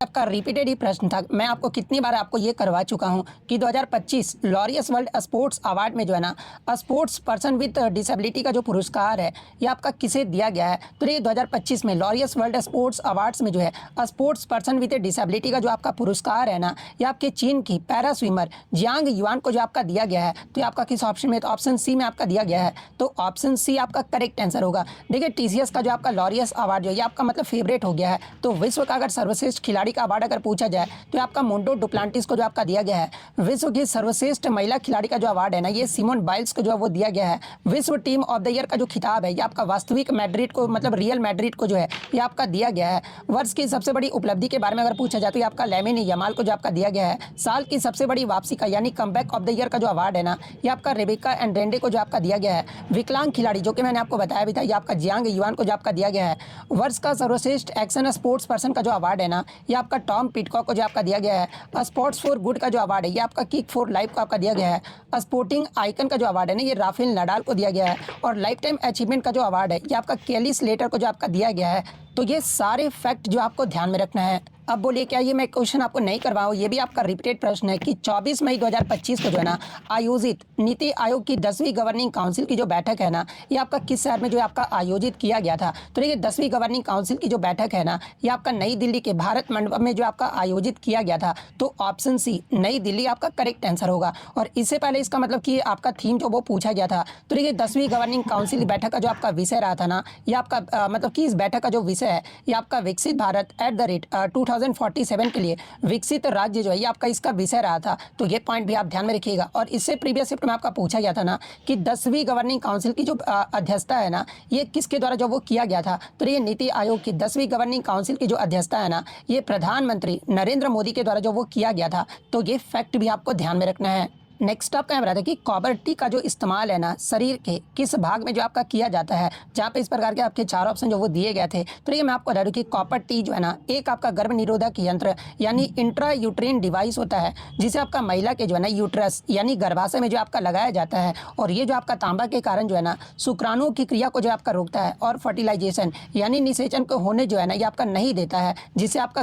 आपका रिपीटेड ही प्रश्न था। मैं आपको कितनी बार आपको ये करवा चुका हूँ कि 2025 लॉरियस वर्ल्ड स्पोर्ट्स अवार्ड में जो है ना स्पोर्ट्स पर्सन विद डिसेबिलिटी का जो पुरस्कार है ये आपका किसे दिया गया है। तो ये 2025 में लॉरियस वर्ल्ड स्पोर्ट्स अवार्ड्स में जो है स्पोर्ट्स पर्सन विद डिसेबिलिटी का जो आपका पुरस्कार है ना ये आपके चीन की पैरा स्विमर जियांग युआन को जो आपका दिया गया है। तो ये आपका किस ऑप्शन में? तो ऑप्शन सी में आपका दिया गया है। तो ऑप्शन सी आपका करेक्ट आंसर होगा। देखिए टीसीएस का जो आपका लॉरियस अवार्ड जो है ये आपका मतलब फेवरेट हो गया है। तो विश्व का अगर सर्वश्रेष्ठ खिलाड़ी का अवार्ड अगर पूछा जाए तो आपका मोंडो डुप्लांटिस को जो आपका दिया गया है। विश्व की सर्वश्रेष्ठ महिला खिलाड़ी का जो अवार्ड है ना ये सिमोन बाइल्स को जो है वो दिया गया है। विश्व टीम ऑफ द ईयर का जो खिताब है ये आपका वास्तविक मैड्रिड को मतलब रियल मैड्रिड को जो है ये आपका दिया गया है। वर्ष की सबसे बड़ी उपलब्धि के बारे में अगर पूछा जाए तो ये आपका लामिन यमाल को जो आपका दिया गया है। साल की सबसे बड़ी वापसी का यानी कमबैक ऑफ द ईयर का जो अवार्ड है ना ये आपका रेबेका एंड्रेंडे को जो आपका दिया गया है। विकलांग खिलाड़ी जो कि मैंने आपको बताया भी था ये आपका जियांग युआन को जो आपका दिया गया है। वर्ष का सर्वश्रेष्ठ एक्शन स्पोर्ट्स पर्सन का जो अवार्ड है ना ये आपका टॉम पिटकॉक को जो आपका दिया गया है। स्पोर्ट्स फॉर गुड का जो अवार्ड है ये आपका किक फॉर लाइफ को आपका दिया गया है। स्पोर्टिंग आइकन का जो अवार्ड है ना ये राफेल नडाल को दिया गया है। और लाइफ टाइम अचीवमेंट का जो अवार्ड है ये आपका केली स्लेटर को जो आपका दिया गया है। तो ये सारे फैक्ट जो आपको ध्यान में रखना है। अब बोलिए क्या ये मैं क्वेश्चन आपको नहीं करवाऊँ? ये भी आपका रिपीटेड प्रश्न है कि 24 मई 2025 को जो है ना आयोजित नीति आयोग की 10वीं गवर्निंग काउंसिल की जो बैठक है ना ये आपका किस शहर में जो है आपका आयोजित किया गया था। तो देखिए 10वीं गवर्निंग काउंसिल की जो बैठक है ना ये आपका नई दिल्ली के भारत मंडपम में जो आपका आयोजित किया गया था। तो ऑप्शन सी नई दिल्ली आपका करेक्ट आंसर होगा। और इससे पहले इसका मतलब कि आपका थीम जो वो पूछा गया था। तो देखिए 10वीं गवर्निंग काउंसिल बैठक का जो आपका विषय रहा था ना ये आपका मतलब कि इस बैठक का जो विषय है ये आपका विकसित भारत @ 2047 के लिए विकसित राज्य जो है ये आपका इसका विषय रहा था। तो ये पॉइंट भी आप ध्यान में रखिएगा। और इससे प्रीवियस शिफ्ट में आपका पूछा गया था ना कि 10वीं गवर्निंग काउंसिल की जो अध्यक्षता है ना ये किसके द्वारा जो वो किया गया था। तो ये नीति आयोग की 10वीं गवर्निंग काउंसिल की जो अध्यक्षता है ना ये प्रधानमंत्री नरेंद्र मोदी के द्वारा जो वो किया गया था। तो ये फैक्ट भी आपको ध्यान में रखना है। नेक्स्ट आपका यहाँ रहा था कि कॉपर टी का जो इस्तेमाल है ना शरीर के किस भाग में जो आपका किया जाता है। जहाँ पे इस प्रकार के आपके 4 ऑप्शन जो वो दिए गए थे। तो ये मैं आपको बता दूँ कि कॉपर टी जो है ना एक आपका गर्भ निरोधक यंत्र यानी इंट्रा यूट्रीन डिवाइस होता है जिसे आपका महिला के जो है ना यूट्रस यानी गर्भाशय में जो आपका लगाया जाता है। और ये जो आपका तांबा के कारण जो है ना शुक्राणुओं की क्रिया को जो आपका रोकता है और फर्टिलाइजेशन यानी निषेचन को होने जो है ना ये आपका नहीं देता है, जिससे आपका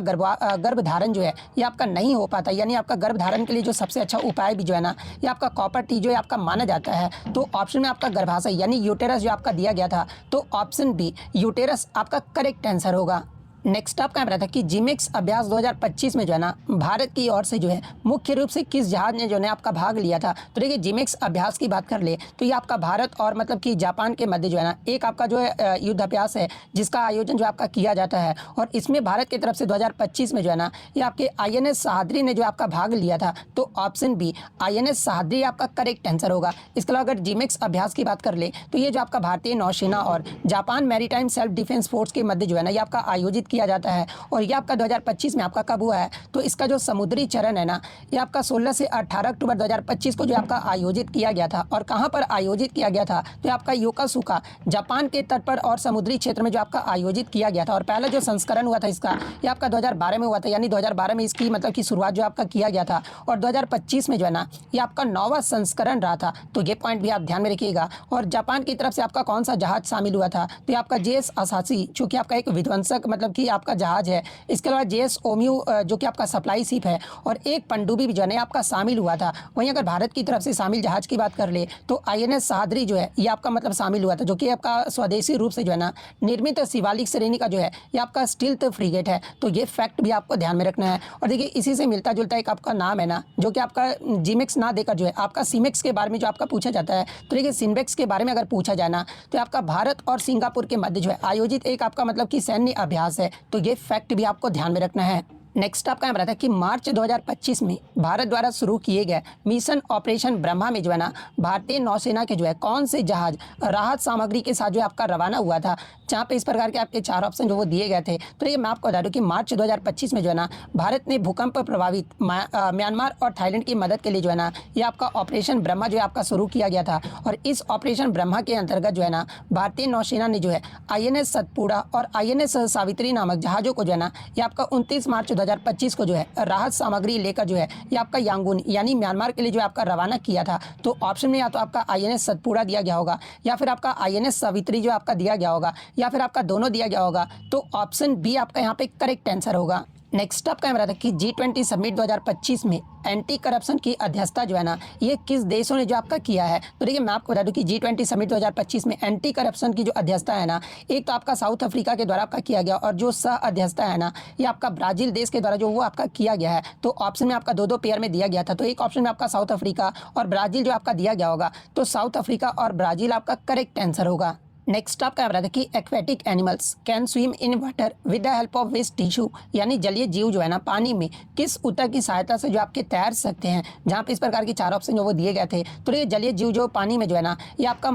गर्भधारण जो है ये आपका नहीं हो पाता। यानी आपका गर्भधारण के लिए जो सबसे अच्छा उपाय भी जो है ना ये आपका कॉपर टी जो है आपका माना जाता है। तो ऑप्शन में आपका गर्भाशय यानी यूटेरस जो आपका दिया गया था। तो ऑप्शन बी यूटेरस आपका करेक्ट आंसर होगा। नेक्स्ट आपका यहाँ रहा था कि जिमेक्स अभ्यास 2025 में जो है ना भारत की ओर से जो है मुख्य रूप से किस जहाज ने जो है आपका भाग लिया था। तो देखिए जिमेक्स अभ्यास की बात कर ले तो ये आपका भारत और मतलब कि जापान के मध्य जो है ना एक आपका जो है युद्धाभ्यास है जिसका आयोजन जो आपका किया जाता है। और इसमें भारत की तरफ से 2025 में जो है ना ये आपके INS सह्याद्री ने जो आपका भाग लिया था। तो ऑप्शन बी INS सह्याद्री आपका करेक्ट आंसर होगा। इसके अलावा अगर जिमेक्स अभ्यास की बात कर ले तो ये जो आपका भारतीय नौसेना और Japan maritime self defence force के मध्य जो है ना ये आपका आयोजित किया जाता है। और ये आपका 2025 में आपका कब हुआ है। तो इसका जो समुद्री चरण है ना ये आपका 16 से 18 अक्टूबर 2025 को जो आपका आयोजित किया गया था। और कहां पर आयोजित किया गया था तो आपका योकोसुका जापान के तट पर और समुद्री क्षेत्र में जो आपका आयोजित किया गया था। और पहला जो संस्करण हुआ था इसका ये आपका 2012 में हुआ था। यानी 2012 में इसकी मतलब की शुरुआत जो आपका किया गया था। और 2025 में जो है ना ये आपका 9वां संस्करण रहा था। तो ये पॉइंट भी आप ध्यान में रखिएगा। और जापान की तरफ से आपका कौन सा जहाज शामिल हुआ था। तो आपका JS असाशी जो कि आपका एक विध्वंसक मतलब कि आपका जहाज है। इसके अलावा JS ओम्यू जो कि आपका सप्लाई शिप है। और एक पनडुब्बी भी जो है आपका शामिल हुआ था। वहीं अगर भारत की तरफ से शामिल जहाज की बात कर ले तो INS सह्याद्री जो है ये आपका मतलब शामिल हुआ था, जो कि आपका स्वदेशी रूप से जो है ना निर्मित शिवालिक श्रेणी का जो है ये आपका स्टील्थ फ्रिगेट है। तो ये फैक्ट भी आपको ध्यान में रखना है। और देखिए इसी से मिलता जुलता एक आपका नाम है ना जो कि आपका जिमेक्स ना देकर जो है आपका सीमेक्स के बारे में जो आपका पूछा जाता है। तो देखिए सिनबेक्स के बारे में अगर पूछा जाए ना तो आपका भारत और सिंगापुर के मध्य जो है आयोजित एक आपका मतलब कि सैन्य अभ्यास है। तो ये फैक्ट भी आपको ध्यान में रखना है। नेक्स्ट आपका यहाँ रहा था कि मार्च 2025 में भारत द्वारा शुरू किए गए मिशन ऑपरेशन ब्रह्मा में जो है ना भारतीय नौसेना के जो है कौन से जहाज राहत सामग्री के साथ जो है आपका रवाना हुआ था। जहाँ पे इस प्रकार के आपके 4 ऑप्शन जो वो दिए गए थे। तो ये मैं आपको बता दूँ कि मार्च 2025 में जो है ना भारत ने भूकंप प्रभावित म्यांमार और थाईलैंड की मदद के लिए जो है ना ये आपका ऑपरेशन ब्रह्मा जो है आपका शुरू किया गया था। और इस ऑपरेशन ब्रह्मा के अंतर्गत जो है ना भारतीय नौसेना ने जो है INS सतपुड़ा और INS सावित्री नामक जहाज़ों को जो है ना ये आपका 29 मार्च 2025 को जो है राहत सामग्री लेकर जो है ये आपका यांगून यानी म्यांमार के लिए जो आपका रवाना किया था। तो ऑप्शन में या तो आपका INS सतपुड़ा दिया गया होगा या फिर आपका INS सावित्री जो आपका दिया गया होगा या फिर आपका दोनों दिया गया होगा। तो ऑप्शन बी आपका यहाँ पे करेक्ट आंसर होगा। नेक्स्ट आपका हमारा था कि G20 समिट 2025 में एंटी करप्शन की अध्यक्षता जो है ना, ये किस देशों ने जो आपका किया है। तो देखिए मैं आपको बता दूं कि G20 समिट 2025 में एंटी करप्शन की जो अध्यक्षता है ना, एक तो आपका साउथ अफ्रीका के द्वारा आपका किया गया, और जो सह अध्यक्षता है ना, ये आपका ब्राज़ील देश के द्वारा जो वो आपका किया गया है। तो ऑप्शन में आपका दो दो पेयर में दिया गया था, तो एक ऑप्शन में आपका साउथ अफ्रीका और ब्राज़ील जो आपका दिया गया होगा, तो साउथ अफ्रीका और ब्राज़ील आपका करेक्ट आंसर होगा। नेक्स्ट आपका बता दें कि aquatic animals can swim in water with the help of waste tissue, यानी जलीय जीव जो है ना पानी में किस ऊतक की सहायता से जो आपके तैर सकते हैं। जहाँ पे इस प्रकार के चार ऑप्शन जो वो दिए गए थे, तो ये जलीय जीव जो पानी में जो है ना, ये आपका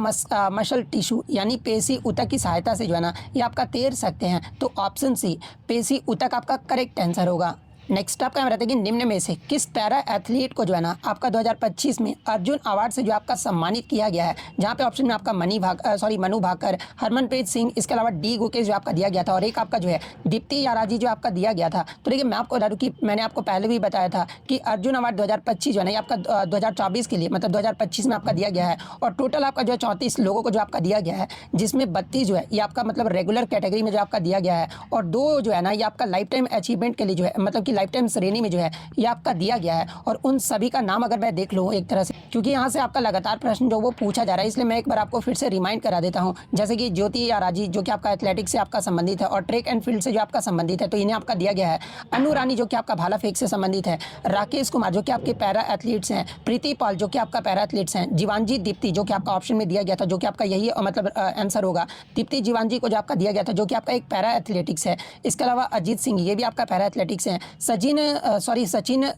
मसल टिश्यू यानी पेशी ऊतक की सहायता से जो है ना, ये आपका तैर सकते हैं। तो ऑप्शन सी पेशी ऊतक आपका करेक्ट आंसर होगा। नेक्स्ट आपका रहता है कि निम्न में से किस पैरा एथलीट को जो है ना आपका 2025 में अर्जुन अवार्ड से जो आपका सम्मानित किया गया है। जहाँ पे ऑप्शन में आपका मनु भाकर, हरमनप्रीत सिंह, इसके अलावा डी गुकेश जो आपका दिया गया था, और एक आपका जो है दीप्ति याराजी जो आपका दिया गया था। तो देखिए मैं आपको बता दूँ कि मैंने आपको पहले भी बताया था कि अर्जुन अवार्ड 2025 जो है ना, ये आपका 2024 के लिए मतलब 2025 में आपका दिया गया है, और टोटल आपका जो है 34 लोगों को जो आपका दिया गया है, जिसमें 32 जो है ये आपका मतलब रेगुलर कैटेगरी में जो आपका दिया गया है, और 2 जो है ना ये आपका लाइफ टाइम अचीवमेंट के लिए जो है मतलब कि लाइफ टाइम श्रेणी में जो है ये आपका दिया गया है। और उन सभी का नाम अगर मैं देख लूँ एक तरह से, क्योंकि यहाँ से आपका लगातार प्रश्न जो वो पूछा जा रहा है, इसलिए मैं एक बार आपको फिर से रिमाइंड करा देता हूँ। जैसे कि ज्योति याराजी जो कि आपका एथलेटिक्स से आपका संबंधित है और ट्रैक एंड फील्ड से जो आपका संबंधित है, तो इन्हें आपका दिया गया है। अनु रानी जो कि आपका भाला फेंक से संबंधित है, राकेश कुमार जो कि आपके पैरा एथलीट्स हैं, प्रीति पाल जो कि आपका पैरा एथलीट्स हैं, जीवांजी दीप्ति जो कि आपका ऑप्शन में दिया गया था, जो कि आपका यही मतलब आंसर होगा। दीप्ति जीवांजी को जो आपका दिया गया था, जो कि आपका एक पैरा एथलेटिक्स है। इसके अलावा अजीत सिंह ये भी आपका पैरा एथलेटिक्स है। सचिन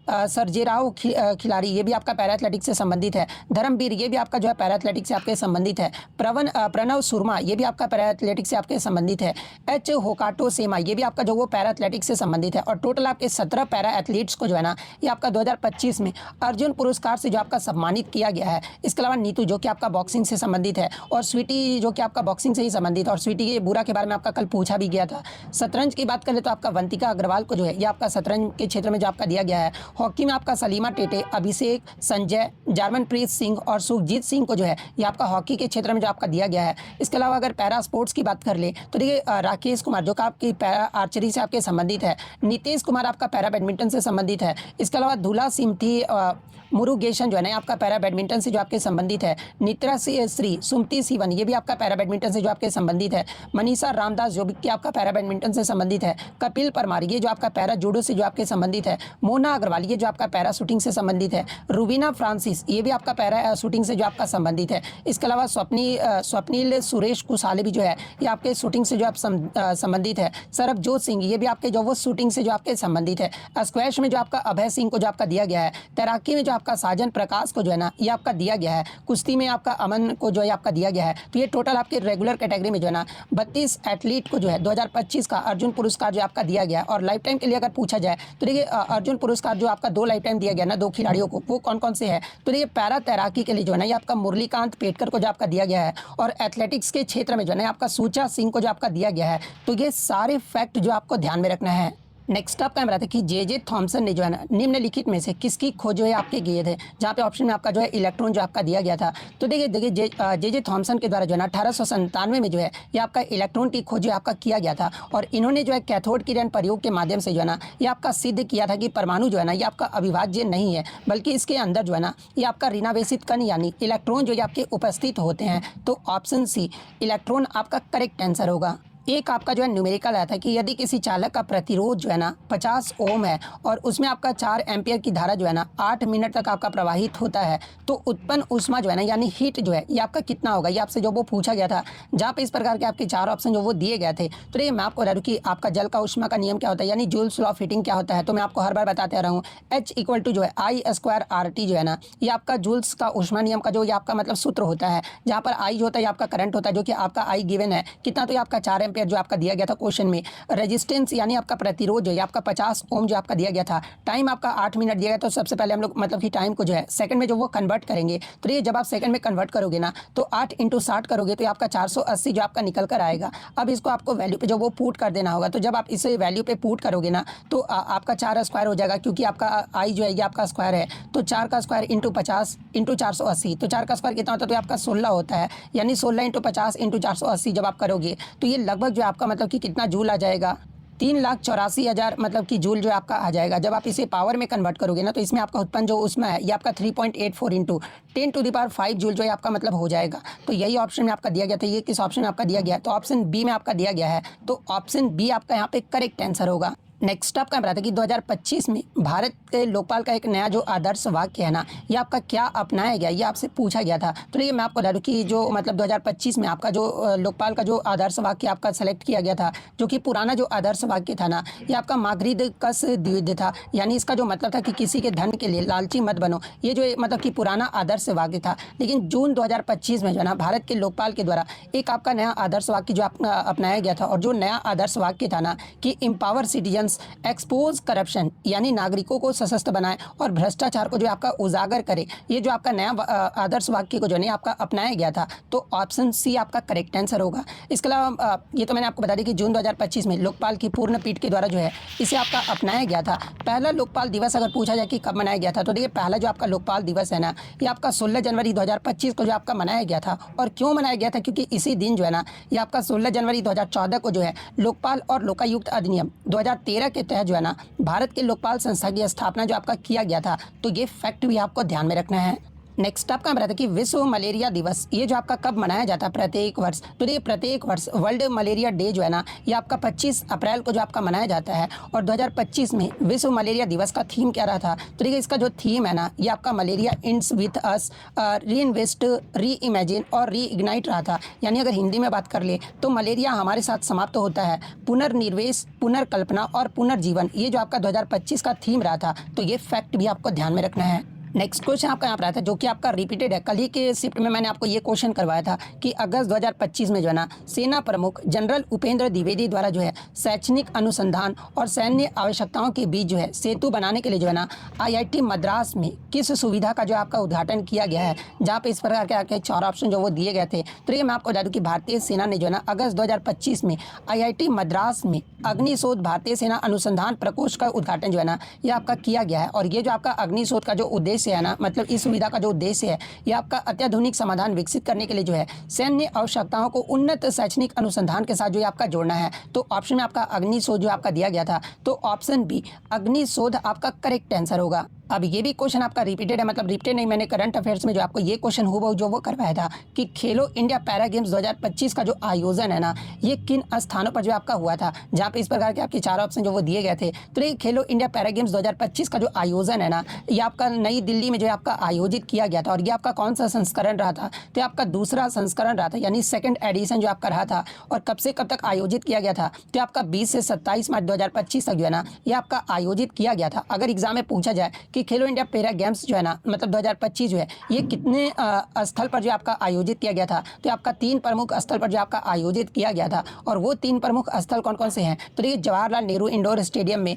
सरजेराव खिलाड़ी ये भी आपका पैरा एथलेटिक्स से संबंधित है। धर्मवीर ये भी आपका जो है पैरा एथलेटिक्स से आपके संबंधित है। प्रणव सुरमा ये भी आपका पैरा एथलेटिक्स से आपके संबंधित है। एच होकाटो सेमा ये भी आपका जो वो पैरा एथलेटिक्स से संबंधित है। और टोटल आपके 17 पैरा एथलीट्स को जो है ना ये आपका 2025 में अर्जुन पुरस्कार से जो आपका सम्मानित किया गया है। इसके अलावा नीतू जो कि आपका बॉक्सिंग से संबंधित है, और स्वीटी जो कि आपका बॉक्सिंग से ही संबंधित है, और स्वीटी के बुरा के बारे में आपका कल पूछा भी गया था। शतरंज की बात करें तो आपका वंतिका अग्रवाल को जो है ये आपका शतरंज के क्षेत्र में जो आपका दिया गया है। हॉकी में आपका सलीमा टेटे, अभिषेक, संजय, जारमनप्रीत सिंह और सुखजीत सिंह को जो है ये आपका हॉकी के क्षेत्र में जो आपका दिया गया है। इसके अलावा अगर पैरा स्पोर्ट्स की बात कर ले तो देखिए राकेश कुमार जो कि आपकी पैरा आर्चरी से आपके संबंधित है। नीतीश कुमार आपका पैरा बैडमिंटन से संबंधित है। इसके अलावा धुला सिमथी मुरुगेशन जो है ना आपका पैरा बैडमिंटन से जो आपके संबंधित है। नित्रा श्री सुमति सिवन ये भी आपका पैरा बैडमिंटन से जो आपके संबंधित है। मनीषा रामदास जो भी आपका पैरा बैडमिंटन से संबंधित है। कपिल परमार ये जो आपका पैरा जूडो से जो आपके संबंधित है। मोना अग्रवाल ये जो आपका पैरा शूटिंग से संबंधित है। रुबीना फ्रांसिस ये भी आपका पैरा शूटिंग से जो आपका संबंधित है। इसके अलावा स्वप्निल सुरेश कुशाले भी जो है ये आपके शूटिंग से जो आप संबंधित है। सरबजोत सिंह ये भी आपके जो वो शूटिंग से जो आपके संबंधित है। स्क्वैश में जो आपका अभय सिंह को जो आपका दिया गया है। तैराकी में जो आपका साजन प्रकाश को जो है ना ये आपका दिया गया है। कुश्ती में आपका अमन को जो है आपका दिया गया है। तो ये टोटल आपके रेगुलर कैटेगरी में जो है ना 32 एथलीट को जो है 2025 का अर्जुन पुरस्कार जो आपका दिया गया है। और लाइफ टाइम के लिए अगर पूछा जाए तो देखिए अर्जुन पुरस्कार जो आपका 2 लाइफ टाइम दिया गया ना 2 खिलाड़ियों को, वो कौन कौन से है। तो देखिए पैरा तैराकी के लिए जो है ना ये आपका मुरलीकांत पेटकर को जो आपका दिया गया है। और एथलेटिक्स के क्षेत्र में जो है ना आपका सूचा सिंह को जो आपका दिया गया है। तो ये सारे फैक्ट जो आपको ध्यान में रखना है। नेक्स्ट आपका हम रहता है कि जे थॉमसन ने जो है ना निम्नलिखित में से किसकी खोज जो है आपके किए थे। जहाँ पे ऑप्शन में आपका जो है इलेक्ट्रॉन जो आपका दिया गया था। तो देखिए जे थॉमसन के द्वारा जो है ना 1897 में जो है ये आपका इलेक्ट्रॉन की खोज जो आपका किया गया था। और इन्होंने जो है कैथोड किरण प्रयोग के माध्यम से जो है ना ये आपका सिद्ध किया था कि परमाणु जो है ना ये आपका अविभाज्य नहीं है, बल्कि इसके अंदर जो है ना ये आपका ऋणावेशित कण यानी इलेक्ट्रॉन जो है आपके उपस्थित होते हैं। तो ऑप्शन सी इलेक्ट्रॉन आपका करेक्ट आंसर होगा। एक आपका जो है न्यूमेरिकल आया था कि यदि किसी चालक का प्रतिरोध जो है ना 50 ओम है और उसमें आपका 4 एम्पियर की धारा जो है ना 8 मिनट तक आपका प्रवाहित होता है, तो उत्पन्न ऊष्मा जो है ना यानी हीट जो है ये आपका कितना होगा। ये आपसे जो वो पूछा गया था, जहाँ पे इस प्रकार के आपके 4 ऑप्शन जो वो दिए गए थे। तो ये मैं आपको बता दूँ कि आपका जल का ऊष्मा का नियम क्या होता है, यानी जूल्स लॉ ऑफ हीटिंग क्या होता है। तो मैं आपको हर बार बताते रहा हूँ H = जो है I² जो है ना ये आपका जूल्स का ऊष्मा नियम का जो ये आपका मतलब सूत्र होता है। जहाँ पर I जो होता है आपका करंट होता है, जो कि आपका I गिवन है कितना, तो ये आपका 4 एम्पियर जो आपका दिया गया था क्वेश्चन में। रेजिस्टेंस यानी आपका प्रतिरोध जो है आपका 50 ओम जो आपका दिया गया था। टाइम आपका 8 मिनट दिया गया। तो सबसे पहले हम लोग मतलब कि टाइम को जो है सेकंड में जो वो कन्वर्ट करेंगे। तो ये जब आप सेकंड में कन्वर्ट करोगे ना तो 8 × 60 करोगे तो ये आपका 480 जो आपका निकल कर आएगा। अब इसको आपको वैल्यू पे जो वो पुट कर देना होगा। तो जब आप इसे वैल्यू पे पुट करोगे ना तो आपका 4 स्क्वायर हो जाएगा, क्योंकि आपका आई जो है ये आपका स्क्वायर है। तो 4 का स्क्वायर × 50 × 480, तो 4 का स्क्वायर कितना होता है, तो आपका 16 होता है। यानी 16 × 50 × 480 जब आप करोगे तो ये लगभग जो आपका मतलब कि कितना जूल आ जाएगा, 3,84,000 मतलब कि जूल जो आपका आ जाएगा। जब आप इसे पावर में कन्वर्ट करोगे ना, तो इसमें आपका उत्पन्न जो उसमें है ये आपका 3.84 इंटू 10⁵ जूल जो है आपका मतलब हो जाएगा। तो यही ऑप्शन में आपका दिया गया था। ये किस ऑप्शन में आपका दिया गया है? तो ऑप्शन बी में आपका दिया गया है। तो ऑप्शन बी आपका यहाँ पे करेक्ट आंसर होगा। नेक्स्ट आपका बताते कि 2025 में भारत के लोकपाल का एक नया जो आदर्श वाक्य है ना, ये आपका क्या अपनाया गया, ये आपसे पूछा गया था। तो ये मैं आपको बता दूं कि जो मतलब 2025 में आपका जो लोकपाल का जो आदर्श वाक्य आपका सेलेक्ट किया गया था, जो कि पुराना जो आदर्श वाक्य था ना, ये आपका मागरीद कस द्विविध था। यानी इसका जो मतलब था कि किसी के धन के लिए लालची मत बनो, ये जो मतलब कि पुराना आदर्श वाक्य था। लेकिन जून 2025 में जो है ना, भारत के लोकपाल के द्वारा एक आपका नया आदर्श वाक्य जो अपनाया गया था। और जो नया आदर्श वाक्य था ना कि एम्पावर सिटीजन्स, एक्सपोज करप्शन, यानी नागरिकों को सशक्त बनाए और भ्रष्टाचार को जो आपका उजागर करे, ये जो आपका नया आदर्श वाक्य को जो नहीं आपका अपनाया गया था। तो ऑप्शन सी आपका करेक्ट आंसर होगा। इसके अलावा ये तो मैंने आपको बता दी कि जून 2025 में लोकपाल की पूर्ण पीठ के द्वारा जो है इसे आपका अपनाया गया था। पहला लोकपाल दिवस अगर पूछा जाए कि कब मनाया गया था, तो देखिए पहला जो आपका लोकपाल दिवस है ना, ये आपका 16 जनवरी 2025 को जो आपका मनाया गया था। और क्यों मनाया गया था? क्योंकि इसी दिन जो है ना, ये आपका 16 जनवरी 2014 को जो है लोकपाल और लोकायुक्त अधिनियम 2013 के तहत जो है ना, भारत के लोकपाल संस्था की स्थापना जो आपका किया गया था। तो ये फैक्ट भी आपको ध्यान में रखना है। नेक्स्ट आपका बताता है कि विश्व मलेरिया दिवस ये जो आपका कब मनाया जाता है प्रत्येक वर्ष। तो ये प्रत्येक वर्ष वर्ल्ड मलेरिया डे जो है ना, ये आपका 25 अप्रैल को जो आपका मनाया जाता है। और 2025 में विश्व मलेरिया दिवस का थीम क्या रहा था? तो देखिए इसका जो थीम है ना, ये आपका मलेरिया एंड्स विथ अस, री इन्वेस्ट, री इमेजिन और री इग्नाइट रहा था। यानी अगर हिंदी में बात कर ले तो मलेरिया हमारे साथ समाप्त होता है, पुनर्निवेश, पुनर्कल्पना और पुनर्जीवन, ये जो आपका 2025 का थीम रहा था। तो ये फैक्ट भी आपको ध्यान में रखना है। नेक्स्ट क्वेश्चन आपका यहाँ पर आता है जो कि आपका रिपीटेड है। कल ही के शिफ्ट में मैंने आपको ये क्वेश्चन करवाया था कि अगस्त 2025 में जो है ना, सेना प्रमुख जनरल उपेंद्र द्विवेदी द्वारा जो है शैक्षणिक अनुसंधान और सैन्य आवश्यकताओं के बीच जो है सेतु बनाने के लिए जो है ना, IIT मद्रास में किस सुविधा का जो आपका उद्घाटन किया गया है, जहाँ पे इस प्रकार के आपके 4 ऑप्शन जो वो दिए गए थे। तो ये मैं आपको बता दूँ कि भारतीय सेना ने जो है ना, अगस्त 2025 में IIT मद्रास में अग्निशोध भारतीय सेना अनुसंधान प्रकोष्ठ का उद्घाटन जो है ना, ये आपका किया गया है। और ये जो आपका अग्निशोध का जो उद्देश्य है ना, मतलब इस सुविधा का जो उद्देश्य है, ये आपका अत्याधुनिक समाधान विकसित करने के लिए जो है सैन्य आवश्यकताओं को उन्नत शैक्षणिक अनुसंधान के साथ जो आपका जोड़ना है। तो ऑप्शन में आपका अग्निशोध जो आपका दिया गया था। तो ऑप्शन बी अग्निशोध आपका करेक्ट आंसर होगा। अब ये भी क्वेश्चन आपका रिपीटेड है, मतलब रिपीटेड नहीं, मैंने करंट अफेयर्स में जो आपको ये क्वेश्चन हुआ जो वो करवाया था कि खेलो इंडिया पैरा गेम्स 2025 का जो आयोजन है ना, ये किन स्थानों पर जो आपका हुआ था, जहाँ पे इस प्रकार के आपके 4 ऑप्शन जो वो दिए गए थे। तो ये खेलो इंडिया पैरा गेम्स 2025 का जो आयोजन है ना, ये आपका नई दिल्ली में जो आपका आयोजित किया गया था। और ये आपका कौन सा संस्करण रहा था? तो आपका दूसरा संस्करण रहा था, यानी सेकेंड एडिशन जो आपका रहा था। और कब से कब तक आयोजित किया गया था? तो आपका 20 से 27 मार्च 2025 तक जो है ना, ये आपका आयोजित किया गया था। अगर एग्जाम में पूछा जाए कि खेलो इंडिया पैरा गेम्स जो है ना, मतलब 2025 जो है, ये कितने स्थल पर जो आपका आयोजित किया गया था? तो आपका 3 प्रमुख स्थल पर जो आपका आयोजित किया गया था। और वो 3 प्रमुख स्थल कौन कौन से हैं? तो ये जवाहरलाल नेहरू इंडोर स्टेडियम में,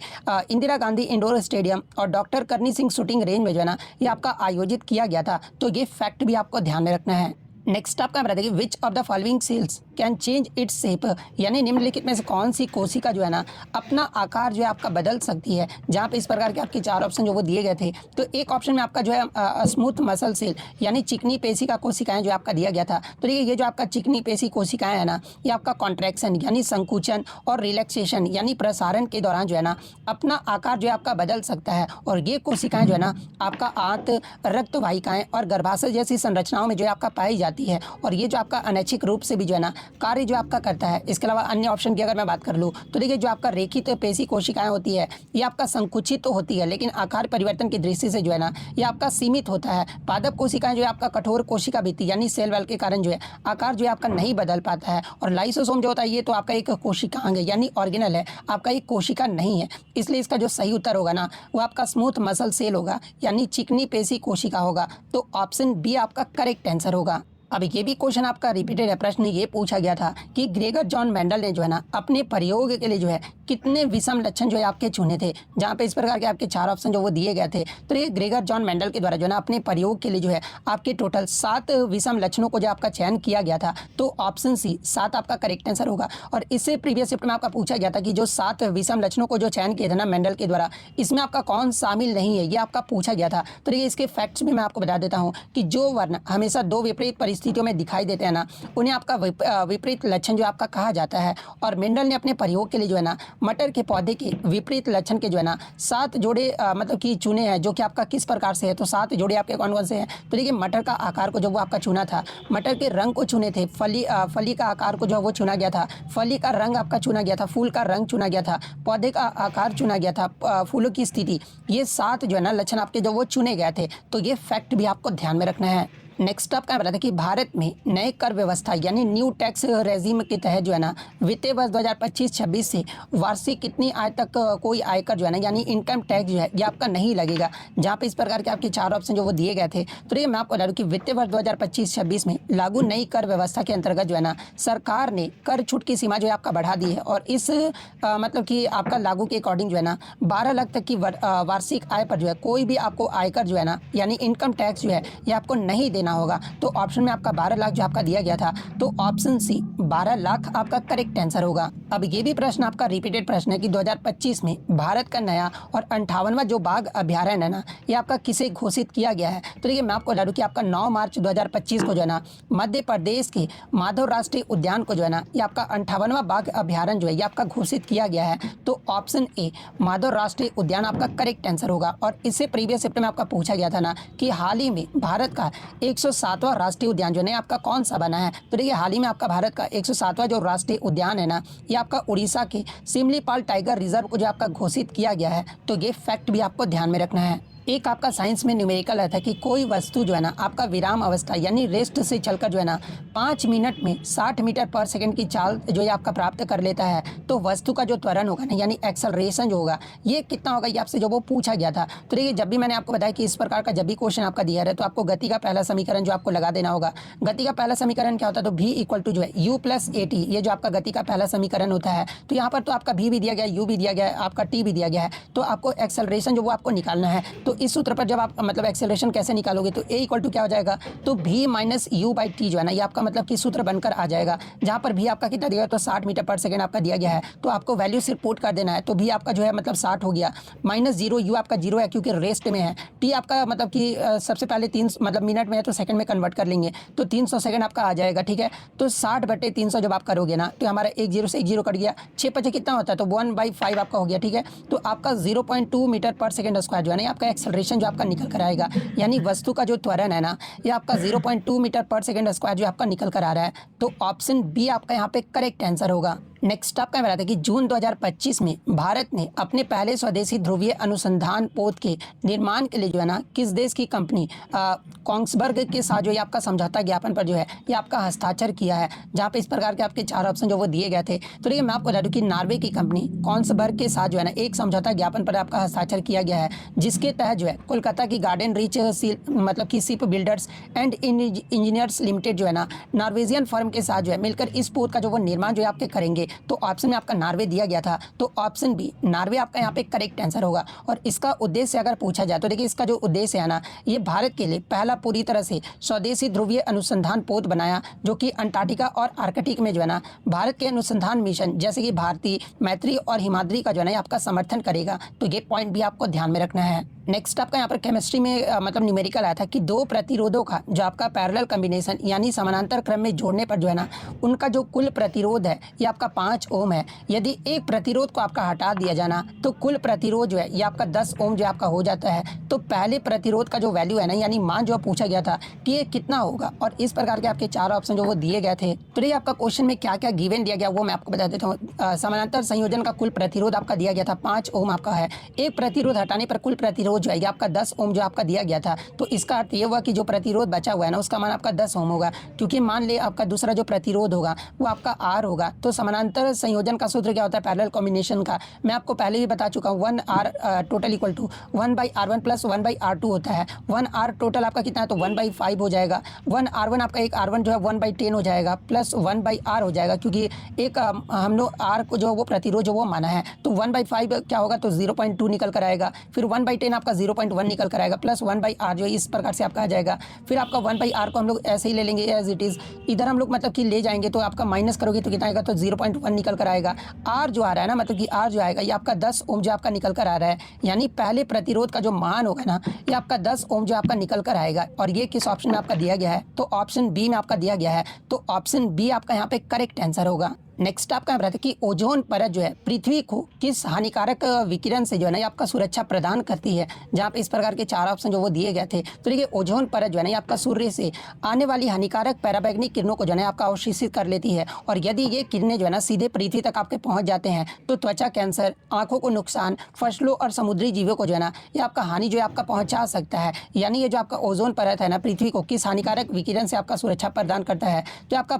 इंदिरा गांधी इंडोर स्टेडियम और डॉक्टर करनी सिंह शूटिंग रेंज में जो है ना, ये आपका आयोजित किया गया था। तो ये फैक्ट भी आपको ध्यान में रखना है। नेक्स्ट आपका बता देंगे which of the following cells can change its shape, यानी निम्नलिखित में से कौन सी कोशिका जो है ना, अपना आकार जो है आपका बदल सकती है। जहाँ पे इस प्रकार के आपके 4 ऑप्शन जो वो दिए गए थे। तो एक ऑप्शन में आपका जो है स्मूथ मसल सेल, यानी चिकनी पेशी का कोशिकाएं जो आपका दिया गया था। तो ये जो आपका चिकनी पेशी कोशिकाएं है ना, ये आपका कॉन्ट्रैक्शन यानी संकुचन और रिलैक्सेशन यानी प्रसारण के दौरान जो है ना, अपना आकार जो है आपका बदल सकता है। और ये कोशिकाएं जो है ना, आपका आंत, रक्त वाहिकाएं और गर्भाशय जैसी संरचनाओं में जो है आपका पाई जाती है। और ये जो आपका अनैच्छिक रूप से भी जो है ना कार्य जो आपका करता है। इसके अलावा अन्य ऑप्शन की अगर मैं बात कर लूँ तो देखिए जो आपका रेखित पेशी कोशिकाएं होती है, ये आपका संकुचित तो होती है, लेकिन आकार परिवर्तन की दृष्टि से जो है ना, ये आपका सीमित होता है। पादप कोशिकाएं जो है आपका कठोर कोशिका भित्ति यानी सेल वॉल के कारण जो है आकार जो है आपका नहीं बदल पाता है। और लाइसोसोम जो होता है, ये तो आपका एक कोशिकांग है यानी ऑर्गेनल है, आपका एक कोशिका नहीं है। इसलिए इसका जो सही उत्तर होगा ना, वो आपका स्मूथ मसल सेल होगा, यानी चिकनी पेशी कोशिका होगा। तो ऑप्शन बी आपका करेक्ट आंसर होगा। अब ये भी क्वेश्चन आपका रिपीटेड है। प्रश्न ये पूछा गया था कि ग्रेगर जॉन मेंडल ने जो है ना, अपने प्रयोग के लिए जो है कितने विषम लक्षण जो है आपके चुने थे। जहाँ पे इस प्रकार के आपके 4 ऑप्शन जो वो दिए गए थे। तो ये ग्रेगर जॉन मेंडल के द्वारा जो है ना, अपने प्रयोग के लिए जो है आपके टोटल 7 विषम लक्षणों को जो आपका चयन किया गया था। तो ऑप्शन सी 7 आपका करेक्ट आंसर होगा। और इससे प्रीवियस शिफ्ट में आपका पूछा गया था कि जो 7 विषम लक्षणों को जो चयन किया था ना मेंडल के द्वारा, इसमें आपका कौन शामिल नहीं है, ये आपका पूछा गया था। तो ये इसके फैक्ट्स भी मैं आपको बता देता हूँ कि जो वर्ण हमेशा 2 विपरीत परिस्थितियों में दिखाई देते हैं ना, उन्हें आपका विपरीत लक्षण जो आपका कहा जाता है। और मेंडल ने अपने प्रयोग के लिए जो है ना मटर के पौधे के विपरीत लक्षण के जो है ना 7 जोड़े मतलब कि चुने हैं, जो कि आपका किस प्रकार से है, तो 7 जोड़े आपके कौन कौन से हैं। तो देखिए मटर का आकार को जो वो आपका चुना था, मटर के रंग को चुने थे, फली का आकार को जो है वो चुना गया था, फली का रंग आपका चुना गया था, फूल का रंग चुना गया था, पौधे का आकार चुना गया था, फूलों की स्थिति, ये 7 जो है ना लक्षण आपके जो वो चुने गए थे। तो ये फैक्ट भी आपको ध्यान में रखना है। नेक्स्ट आपका बता था कि भारत में नए कर व्यवस्था यानी न्यू टैक्स रेजिम के तहत जो है ना वित्तीय वर्ष 2025-26 से वार्षिक कितनी आय तक कोई आयकर जो है ना यानी इनकम टैक्स जो है ये आपका नहीं लगेगा। जहाँ पे इस प्रकार के आपके 4 ऑप्शन जो वो दिए गए थे। तो ये मैं आपको बता दूँ कि वित्तीय वर्ष 2025-26 में लागू नई कर व्यवस्था के अंतर्गत जो है ना सरकार ने कर छूट की सीमा जो है आपका बढ़ा दी है। और इस मतलब कि आपका लागू के अकॉर्डिंग जो है ना 12 लाख तक की वार्षिक आय पर जो है कोई भी आपको आयकर जो है ना यानी इनकम टैक्स जो है ये आपको नहीं देना होगा। तो ऑप्शन में आपका 12 लाख जो आपका दिया गया था, तो ऑप्शन सी 12 लाख आपका करेक्ट आंसर होगा। अब ये भी प्रश्न आपका रिपीटेड प्रश्न है कि 2025 में भारत का नया और 58वां जो बाघ अभ्यारण्य है ना ये आपका किसे घोषित किया गया है। तो देखिए मैं आपको बता दूं कि आपका 9 मार्च 2025 को जो है ना मध्य प्रदेश के माधव राष्ट्रीय उद्यान को जो है ना ये आपका 58वां बाघ अभ्यारण्य जो है ये आपका घोषित किया गया है। तो ऑप्शन ए माधव राष्ट्रीय उद्यान आपका करेक्ट आंसर होगा। और इससे प्रीवियस शिफ्ट में आपका पूछा गया था ना कि हाल ही में भारत का 107वां राष्ट्रीय उद्यान जो है आपका कौन सा बना है। तो देखिए हाल ही में आपका भारत का 107वां जो राष्ट्रीय उद्यान है ना ये आपका उड़ीसा के सिमलीपाल टाइगर रिजर्व को जो आपका घोषित किया गया है। तो ये फैक्ट भी आपको ध्यान में रखना है। एक आपका साइंस में न्यूमेरिकल है था कि कोई वस्तु जो है ना आपका विराम अवस्था यानी रेस्ट से चलकर जो है ना 5 मिनट में 60 मीटर पर सेकंड की चाल जो है आपका प्राप्त कर लेता है। तो वस्तु का जो त्वरण होगा ना यानी एक्सेलरेशन जो होगा ये कितना होगा, ये आपसे जो वो पूछा गया था। तो देखिए जब भी मैंने आपको बताया कि इस प्रकार का जब भी क्वेश्चन आपका दिया है तो आपको गति का पहला समीकरण जो आपको लगा देना होगा। गति का पहला समीकरण क्या होता है, तो v इक्वल टू जो है u प्लस ए टी, ये जो आपका गति का पहला समीकरण होता है। तो यहाँ पर तो आपका v भी दिया गया है, u भी दिया गया है, आपका t भी दिया गया है। तो आपको एक्सेलरेशन जो वो आपको निकालना है। तो इस सूत्र पर जब आप मतलब एक्सेलरेशन कैसे निकालोगे, तो a इक्वल टू क्या हो जाएगा, तो v minus you by T जो है ना ये आपका मतलब कि सूत्र बनकर आ जाएगा। जहाँ पर v आपका कितना दिया तो 60 मीटर पर सेकंड आपका दिया गया है। तो आपको वैल्यू सिर्फ पुट कर देना है। तो v आपका जो है मतलब 60 हो गया, माइनस 0, u आपका 0 है क्योंकि रेस्ट में है, t आपका मतलब कि सबसे पहले 3 मतलब मिनट में है तो सेकंड में कन्वर्ट कर लेंगे, तो 300 सेकंड आपका आ जाएगा। ठीक है, तो 60/300 जब आप करोगे ना तो हमारा 1 0 से 1 0 कट गया, 6 5 कितना होता है, तो 1/5 आपका हो गया। ठीक है, तो आपका 0.2 मीटर पर सेकंड स्क्वायर जो है ना आपका एक्सेलरेशन जो आपका निकल कर आएगा। यानी वस्तु का जो त्वरण है ना ये आपका 0.2 मीटर पर सेकंड स्क्वायर जो आपका निकल कर आ रहा है। तो ऑप्शन बी आपका यहाँ पे करेक्ट आंसर होगा। नेक्स्ट आपका बताते हैं कि जून 2025 में भारत ने अपने पहले स्वदेशी ध्रुवीय अनुसंधान पोत के निर्माण के लिए जो है ना किस देश की कंपनी कोंग्सबर्ग के साथ जो ये आपका समझौता ज्ञापन पर जो है ये आपका हस्ताक्षर किया है। जहाँ पे इस प्रकार के आपके 4 ऑप्शन जो वो दिए गए थे। तो देखिए मैं आपको बता दूँ कि नॉर्वे की कंपनी कोंग्सबर्ग के साथ जो है ना एक समझौता ज्ञापन पर आपका हस्ताक्षर किया गया है, जिसके तहत जो है कोलकाता की गार्डन रीच मतलब कि ship builders and engineers limited जो है ना नॉर्वेजियन फर्म के साथ जो है मिलकर इस पोत का जो वो निर्माण जो है आपके करेंगे। तो ऑप्शन में आपका नॉर्वे दिया गया था, तो ऑप्शन बी नॉर्वे आपका यहाँ पे करेक्ट आंसर होगा। और इसका उद्देश्य अगर पूछा जाए तो देखिए इसका जो उद्देश्य है ना ये भारत के लिए पहला पूरी तरह से स्वदेशी ध्रुवीय अनुसंधान पोत बनाया, जो कि अंटार्कटिका और आर्कटिक में जो है ना भारत के अनुसंधान मिशन जैसे कि भारती, मैत्री और हिमाद्री का जो है ना आपका समर्थन करेगा। तो ये पॉइंट भी आपको ध्यान में रखना है। नेक्स्ट आपका यहाँ पर केमिस्ट्री में मतलब न्यूमेरिकल आया था कि 2 प्रतिरोधों का जो आपका पैरेलल कॉम्बिनेशन यानी समानांतर क्रम में जोड़ने पर जो है ना उनका जो कुल प्रतिरोध है ये आपका 5 ओम है। यदि एक प्रतिरोध को आपका हटा दिया जाना तो कुल प्रतिरोध जो है ये आपका 10 ओम जो आपका हो जाता है। तो पहले प्रतिरोध का जो वैल्यू है ना यानी मान जो पूछा गया था कि ये कितना होगा, और इस प्रकार के आपके 4 ऑप्शन जो वो दिए गए थे। तो ये आपका क्वेश्चन में क्या क्या गिवन दिया गया वो मैं आपको बता देता हूँ। समानांतर संयोजन का कुल प्रतिरोध आपका दिया गया था 5 ओम आपका है। एक प्रतिरोध हटाने पर कुल प्रतिरोध जो है आपका 10 ओम जो आपका दिया गया था। तो इसका अर्थ ये हुआ कि जो प्रतिरोध बचा हुआ है ना उसका मान आपका 10 ओम होगा, क्योंकि मान ले आपका दूसरा जो प्रतिरोध होगा वो आपका आर होगा। तो समानांतर संयोजन का सूत्र क्या होता है पैरेलल कॉम्बिनेशन का, मैं आपको पहले भी बता चुका हूँ। 1r total equal to 1/r1 plus 1/r2 होता है। 1r टोटल आपका कितना है तो 1/5 हो जाएगा। 1r1 आपका एक r1 जो है 1/10 हो जाएगा प्लस 1/r हो जाएगा, क्योंकि एक हम लोग r को जो वो प्रतिरोध जो वो माना है। तो 1/5 क्या होगा तो 0.2 निकल कर आएगा। फिर 1/10 आपका आपका 0.1 निकल कर आएगा, प्लस 1/r जो है इस प्रकार से आपका आ जाएगा। फिर आपका 1/r को हम लोग ऐसे ही ले लेंगे एज इट इज़, इधर हम लोग मतलब कि ले जाएंगे तो आपका माइनस करोगे तो कितना आएगा, तो 0.1 निकल कर आएगा। आर जो आ रहा है ना, मतलब कि आर जो आएगा ये आपका 10 ओम जो आपका निकल कर आ रहा है, यानी पहले प्रतिरोध का जो मान होगा ना ये आपका 10 ओम जो आपका निकल कर आएगा। और ये किस ऑप्शन में आपका दिया गया है, तो ऑप्शन बी में आपका दिया गया है, तो ऑप्शन बी आपका यहाँ पे करेक्ट आंसर होगा। नेक्स्ट आपका यहाँ रहता है कि ओजोन परत जो है पृथ्वी को किस हानिकारक विकिरण से जो है ना ये आपका सुरक्षा प्रदान करती है, जहाँ पे इस प्रकार के 4 ऑप्शन जो वो दिए गए थे। तो देखिए ओजोन परत जो है ना ये आपका सूर्य से आने वाली हानिकारक पराबैंगनी किरणों को जो है आपका अवशोषित कर लेती है, और यदि ये किरणें जो है ना सीधे पृथ्वी तक आपके पहुँच जाते हैं तो त्वचा कैंसर, आँखों को नुकसान, फसलों और समुद्री जीवों को जो है ना ये आपका हानि जो है आपका पहुँचा सकता है। यानी ये जो आपका ओजोन परत है ना पृथ्वी को किस हानिकारक विकिरण से आपका सुरक्षा प्रदान करता है, तो आपका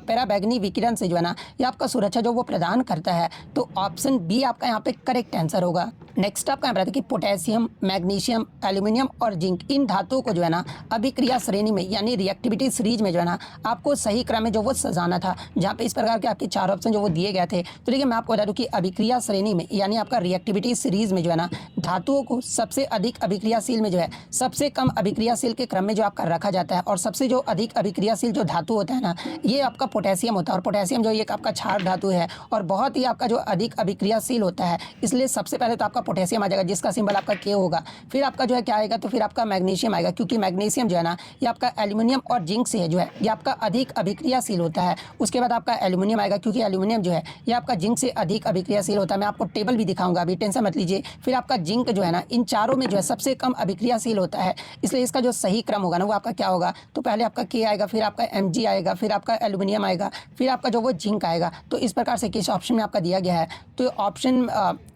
पराबैंगनी विकिरण से जो है ना ये आपका सुरक्षा जो वो प्रदान करता है। तो ऑप्शन बी आपका यहाँ पे करेक्ट आंसर होगा। नेक्स्ट आपका यहाँ रहता है कि पोटेशियम, मैग्नीशियम, एल्यूमिनियम और जिंक इन धातुओं को जो है ना अभिक्रिया श्रेणी में यानी रिएक्टिविटी सीरीज में जो है ना आपको सही क्रम में जो वो सजाना था, जहाँ पे इस प्रकार के आपके 4 ऑप्शन जो वो दिए गए थे। तो देखिए मैं आपको बता दूँ कि अभिक्रिया श्रेणी में यानी आपका रिएक्टिविटी सीरीज में जो है ना धातुओं को सबसे अधिक अभिक्रियाशील में जो है सबसे कम अभिक्रियाशील के क्रम में जो आपका रखा जाता है, और सबसे जो अधिक अभिक्रियाशील जो धातु होता है ना ये आपका पोटेशियम होता है। और पोटेशियम जो एक आपका क्षार धातु है और बहुत ही आपका जो अधिक अभिक्रियाशील होता है, इसलिए सबसे पहले तो आपका पोटेशियम आ जाएगा जिसका सिंबल आपका के होगा। फिर आपका जो है क्या आएगा, तो फिर आपका मैग्नीशियम आएगा, क्योंकि मैग्नीशियम जो है ना ये आपका एल्यूमिनियम और जिंक से है जो है ये आपका अधिक अभिक्रियाशील होता है। उसके बाद आपका एल्यूमिनियम आएगा, क्योंकि एल्यूमिनियम जो है ये आपका जिंक से अधिक अभिक्रियाशील होता है। मैं आपको टेबल भी दिखाऊंगा, अभी टेंशन मत लीजिए। फिर आपका जिंक जो है ना इन चारों में जो है सबसे कम अभिक्रियाशील होता है, इसलिए इसका जो सही क्रम होगा ना वो आपका क्या होगा, तो पहले आपका के आएगा, फिर आपका Mg आएगा, फिर आपका एल्यूमिनियम आएगा, फिर आपका जो वो जिंक आएगा। तो इस प्रकार से किस ऑप्शन में आपका दिया गया है, तो ऑप्शन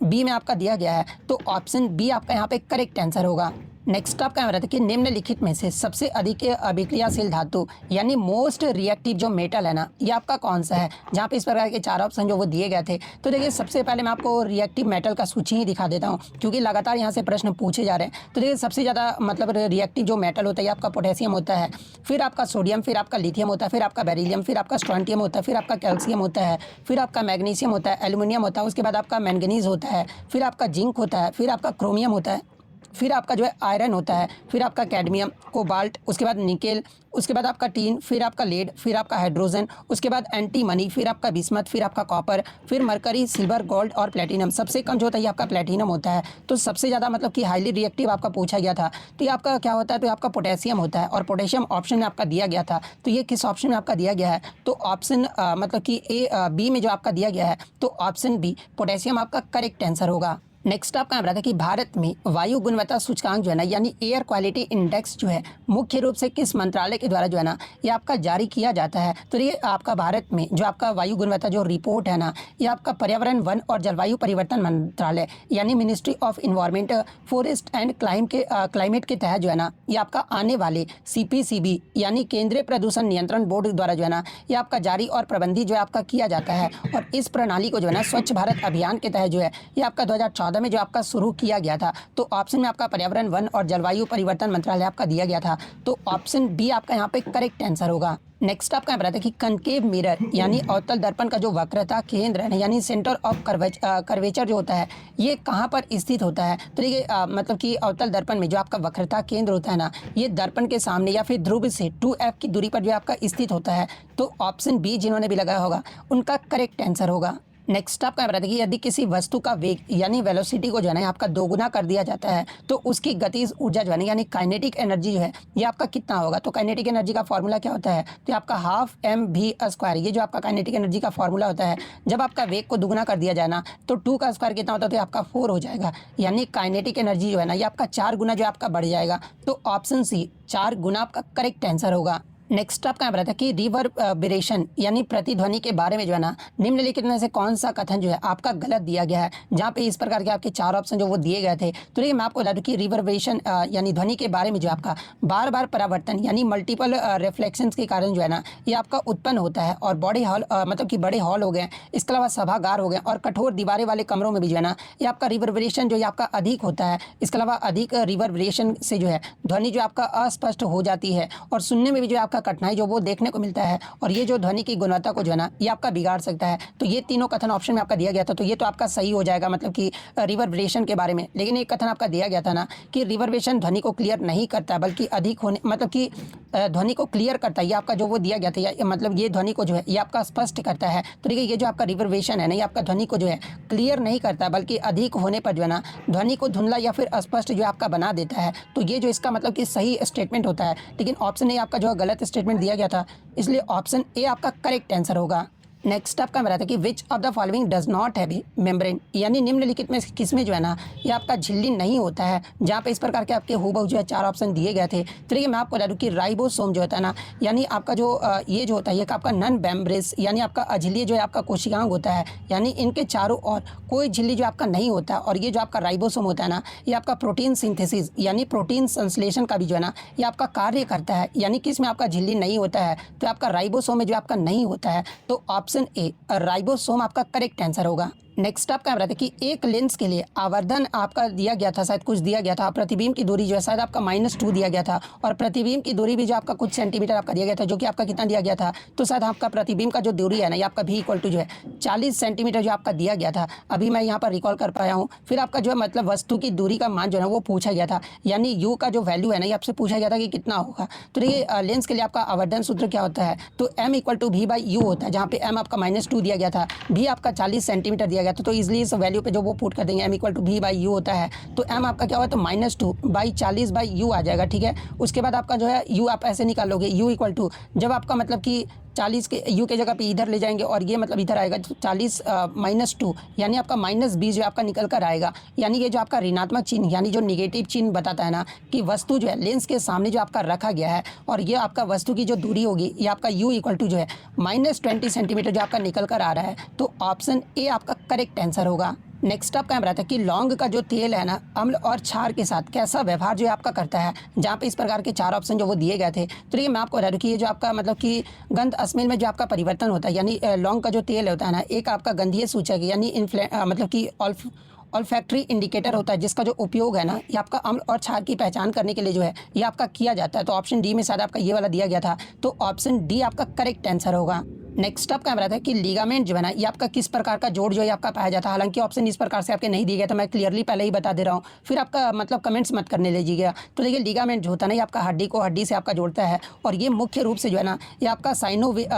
बी में आपका दिया गया है, तो ऑप्शन बी आपका यहाँ पे करेक्ट आंसर होगा। नेक्स्ट आपका यहाँ रहता है कि निम्नलिखित में से सबसे अधिक अभिक्रियाशील धातु यानी मोस्ट रिएक्टिव जो मेटल है ना ये आपका कौन सा है, जहाँ पे इस प्रकार के 4 ऑप्शन जो वो दिए गए थे। तो देखिए सबसे पहले मैं आपको रिएक्टिव मेटल का सूची ही दिखा देता हूँ, क्योंकि लगातार यहाँ से प्रश्न पूछे जा रहे हैं। तो देखिए सबसे ज़्यादा मतलब रिएक्टिव जो मेटल होता है आपका पोटेशियम होता है, फिर आपका सोडियम, फिर आपका लिथियम होता है, फिर आपका बेरिलियम, फिर आपका स्ट्रोंटियम होता है, फिर आपका कैल्शियम होता है, फिर आपका मैग्नीशियम होता है, एल्यूमिनियम होता है, उसके बाद आपका मैंगनीज होता है, फिर आपका जिंक होता है, फिर आपका क्रोमियम होता है, फिर आपका जो है आयरन होता है, फिर आपका कैडमियम, कोबाल्ट, उसके बाद निकेल, उसके बाद आपका टीन, फिर आपका लेड, फिर आपका हाइड्रोजन, उसके बाद एंटीमनी, फिर आपका बिस्मथ, फिर आपका कॉपर, फिर मरकरी, सिल्वर, गोल्ड और प्लेटिनम। सबसे कम जो होता है ये आपका प्लेटिनम होता है। तो सबसे ज़्यादा मतलब कि हाईली रिएक्टिव आपका पूछा गया था, तो ये आपका क्या होता है, तो आपका पोटेशियम होता है, और पोटेशियम ऑप्शन में आपका दिया गया था। तो ये किस ऑप्शन में आपका दिया गया है, तो ऑप्शन मतलब कि बी में जो आपका दिया गया है, तो ऑप्शन बी पोटेशियम आपका करेक्ट आंसर होगा। नेक्स्ट आपका यहाँ रहता है कि भारत में वायु गुणवत्ता सूचकांक जो है ना यानी एयर क्वालिटी इंडेक्स जो है मुख्य रूप से किस मंत्रालय के द्वारा जो है ना ये आपका जारी किया जाता है। तो ये आपका भारत में जो आपका वायु गुणवत्ता जो रिपोर्ट है ना ये आपका पर्यावरण, वन और जलवायु परिवर्तन मंत्रालय यानी ministry of environment, forest and climate के तहत जो है ना ये आपका आने वाले CPCB यानी केंद्रीय प्रदूषण नियंत्रण बोर्ड द्वारा जो है ना ये आपका जारी और प्रबंधित जो है आपका किया जाता है। और इस प्रणाली को जो है ना स्वच्छ भारत अभियान के तहत जो है ये आपका 2014 में जो आपका शुरू किया गया था। तो ऑप्शन में आपका पर्यावरण, वन और जलवायु परिवर्तन मंत्रालय आपका दिया गया था। तो ऑप्शन बी आपका यहाँ पे करेक्ट आंसर होगा। नेक्स्ट आपका यहाँ पर आता है कि कनकेव मिरर यानी अवतल दर्पण का जो वक्रता केंद्र है यानी सेंटर ऑफ कर्वेचर जो होता है ये कहाँ पर स्थित होता है। तो देखिए मतलब कि अवतल दर्पण में जो आपका वक्रता केंद्र होता है ना ये दर्पण के सामने या फिर ध्रुव से 2F की दूरी पर जो आपका स्थित होता है। तो ऑप्शन बी जिन्होंने भी लगाया होगा उनका करेक्ट आंसर होगा। नेक्स्ट आपका बता दें कि यदि किसी वस्तु का वेग यानी वेलोसिटी को जो है ना आपका दोगुना कर दिया जाता है तो उसकी गतिज ऊर्जा जो है ना यानी काइनेटिक एनर्जी जो है ये आपका कितना होगा। तो काइनेटिक एनर्जी का फॉर्मूला क्या होता है, तो आपका हाफ mv²। ये जो आपका काइनेटिक एनर्जी का फॉर्मूला होता है, जब आपका वेग को दुगुना कर दिया जाए ना तो 2 का स्क्वायर कितना होता है, तो आपका 4 हो जाएगा। यानी काइनेटिक एनर्जी जो है ना ये आपका 4 गुना जो आपका बढ़ जाएगा। तो ऑप्शन सी 4 गुना आपका करेक्ट आंसर होगा। नेक्स्ट आपका यहाँ पर आता है कि रिवर्बरेशन यानी प्रतिध्वनि के बारे में जो है ना निम्नलिखित में से कौन सा कथन जो है आपका गलत दिया गया है, जहाँ पे इस प्रकार के आपके 4 ऑप्शन जो वो दिए गए थे। तो देखिए मैं आपको बता दूँ कि रिवर्बरेशन यानी ध्वनि के बारे में जो आपका बार बार परावर्तन यानी मल्टीपल रिफ्लेक्शंस के कारण जो है ना ये आपका उत्पन्न होता है। और बड़े हॉल मतलब कि बड़े हॉल हो गए, इसके अलावा सभागार हो गए और कठोर दीवारें वाले कमरों में भी जो है ना ये आपका रिवर्बरेशन जो है आपका अधिक होता है। इसके अलावा अधिक रिवर्बरेशन से जो है ध्वनि जो आपका अस्पष्ट हो जाती है और सुनने में भी जो आपका कठिनाई जो वो देखने को मिलता है और ये जो ध्वनि की गुणवत्ता को जो है ना ये आपका बिगाड़ सकता है। तो ये तीनों कथन ऑप्शन में आपका दिया गया था, तो ये तो आपका सही हो जाएगा मतलब कि रिवर्बरेशन के बारे में। लेकिन एक कथन आपका दिया गया था ना कि रिवर्बरेशन ध्वनि को क्लियर नहीं करता बल्कि अधिक होने मतलब कि ध्वनि को क्लियर करता है। ये आपका जो वो दिया गया था या मतलब ये ध्वनि को जो है ये आपका स्पष्ट करता है। तो देखिए ये जो आपका रिवर्बरेशन है ना ये आपका ध्वनि को जो है क्लियर नहीं करता बल्कि अधिक होने पर जो है ना ध्वनि को धुंधला या फिर अस्पष्ट जो आपका बना देता है। तो ये जो इसका मतलब कि सही स्टेटमेंट होता है। लेकिन ऑप्शन ए आपका जो है गलत स्टेटमेंट दिया गया था, इसलिए ऑप्शन ए आपका करेक्ट आंसर होगा। नेक्स्ट आपका मेरा था कि which of the following does not have a membrane, यानी निम्नलिखित में किसमें जो है ना ये आपका झिल्ली नहीं होता है। जहाँ पे इस प्रकार के आपके हूबहू जो है 4 ऑप्शन दिए गए थे। तो देखिए मैं आपको बता दूँ कि राइबोसोम जो होता है ना यानी आपका जो ये जो होता है ये आपका नॉन मेम्ब्रेस यानी आपका अझिल्ली जो है आपका कोशिकांग होता है, यानी इनके चारों ओर कोई झिल्ली जो आपका नहीं होता। और ये जो आपका राइबोसोम होता है ना ये आपका प्रोटीन सिंथेसिस यानी प्रोटीन संश्लेषण का भी जो है ना ये आपका कार्य करता है। यानी कि इसमें आपका झिल्ली नहीं होता है तो आपका राइबोसोम में जो आपका नहीं होता है। तो ऑप्शन ए राइबोसोम आपका करेक्ट आंसर होगा। नेक्स्ट आपका रहता है कि एक लेंस के लिए आवर्धन आपका दिया गया था, शायद कुछ दिया गया था। प्रतिबिंब की दूरी जो है शायद आपका -2 दिया गया था और प्रतिबिंब की दूरी भी जो आपका कुछ सेंटीमीटर आपका दिया गया था, जो कि आपका कितना दिया गया था। तो शायद आपका प्रतिबिंब का जो दूरी है ना ये आपका भी = जो है 40 सेंटीमीटर जो आपका दिया गया था। अभी मैं यहाँ पर रिकॉल कर पाया हूँ। फिर आपका जो है मतलब वस्तु की दूरी का मान जो है वो पूछा गया था, यानी यू का जो वैल्यू है ना ये आपसे पूछा गया था कि कितना होगा। तो देखिए लेंस के लिए आपका आवर्धन सूत्र क्या होता है, तो m = v/u होता है, जहाँ पे m आपका -2 दिया गया था, भी आपका 40 सेंटीमीटर दिया गया था। तो इजली इस वैल्यू पे जो वो पुट कर देंगे m = v/u होता है। तो m आपका क्या हुआ तो -2/40/u आ जाएगा, ठीक है। उसके बाद आपका जो है u आप ऐसे निकालोगे, u = जब आपका मतलब कि 40 के u के जगह पे इधर ले जाएंगे और ये मतलब इधर आएगा, तो 40 -2 यानी आपका -20 जो आपका निकल कर आएगा। यानी ये जो आपका ऋणात्मक चिन्ह यानी जो निगेटिव चिन्ह बताता है ना कि वस्तु जो है लेंस के सामने जो आपका रखा गया है और ये आपका वस्तु की जो दूरी होगी ये आपका u = जो है -20 सेंटीमीटर जो आपका निकल कर आ रहा है। तो ऑप्शन ए आपका करेक्ट आंसर होगा। नेक्स्ट आपका रहता है कि लौंग का जो तेल है ना अम्ल और क्षार के साथ कैसा व्यवहार जो है आपका करता है, जहाँ पे इस प्रकार के 4 ऑप्शन जो वो दिए गए थे। तो ये मैं आपको बता दूँ कि ये जो आपका मतलब कि गंध स्मेल में जो आपका परिवर्तन होता है, यानी लौंग का जो तेल होता है ना एक आपका गंधीय सूचक यानी मतलब कि ऑल्फैक्टरी इंडिकेटर होता है, जिसका जो उपयोग है ना ये आपका अम्ल और क्षार की पहचान करने के लिए जो है ये आपका किया जाता है। तो ऑप्शन डी में शायद आपका ये वाला दिया गया था, तो ऑप्शन डी आपका करेक्ट आंसर होगा। नेक्स्ट आपका रहता है कि लिगामेंट जो है ना ये आपका किस प्रकार का जोड़ जो है आपका पाया जाता है। हालांकि ऑप्शन इस प्रकार से आपके नहीं दिए गए, तो मैं क्लियरली पहले ही बता दे रहा हूँ, फिर आपका मतलब कमेंट्स मत करने लीजिएगा। तो देखिए लिगामेंट जो होता है ना ये आपका हड्डी को हड्डी से आपका जोड़ता है और ये मुख्य रूप से जो है ना ये आपका